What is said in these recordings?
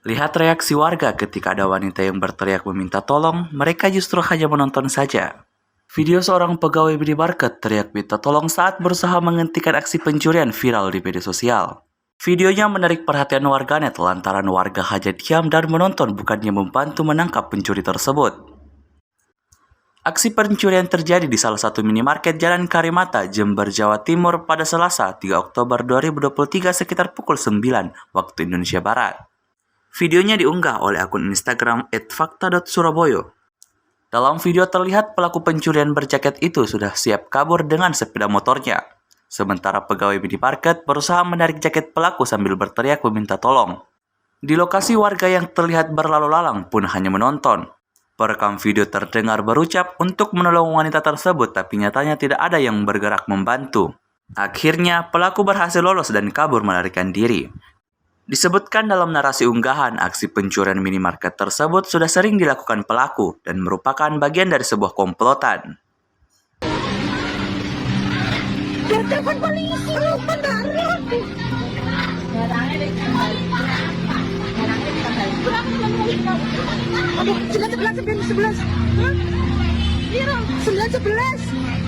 Lihat reaksi warga ketika ada wanita yang berteriak meminta tolong, mereka justru hanya menonton saja. Video seorang pegawai minimarket teriak minta tolong saat berusaha menghentikan aksi pencurian viral di media sosial. Videonya menarik perhatian warganet lantaran warga hanya diam dan menonton bukannya membantu menangkap pencuri tersebut. Aksi pencurian terjadi di salah satu minimarket Jalan Karimata, Jember, Jawa Timur pada Selasa, 3 Oktober 2023 sekitar pukul 9 waktu Indonesia Barat. Videonya diunggah oleh akun Instagram @fakta.surabaya. Dalam video terlihat pelaku pencurian berjaket itu sudah siap kabur dengan sepeda motornya. Sementara pegawai minimarket berusaha menarik jaket pelaku sambil berteriak meminta tolong. Di lokasi warga yang terlihat berlalu lalang pun hanya menonton. Perekam video terdengar berucap untuk menolong wanita tersebut, tapi nyatanya tidak ada yang bergerak membantu. Akhirnya, pelaku berhasil lolos dan kabur melarikan diri. Disebutkan dalam narasi unggahan, aksi pencurian minimarket tersebut sudah sering dilakukan pelaku dan merupakan bagian dari sebuah komplotan. Telepon polisi, lupa Aduh, 911. Iya, 911.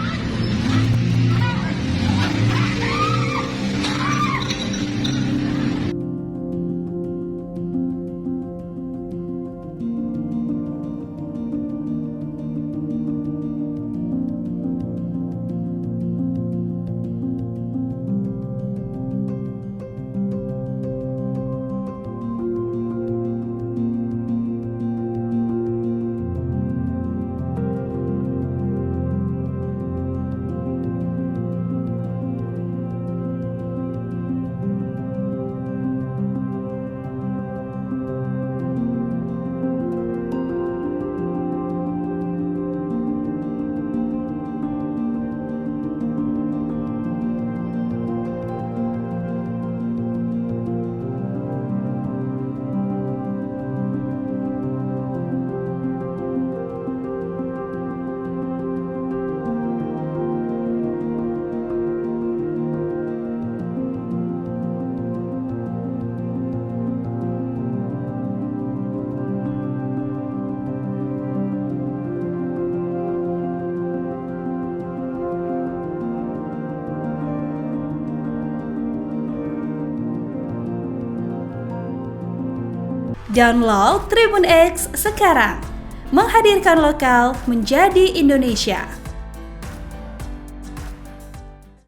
Download Tribun X sekarang, menghadirkan lokal menjadi Indonesia.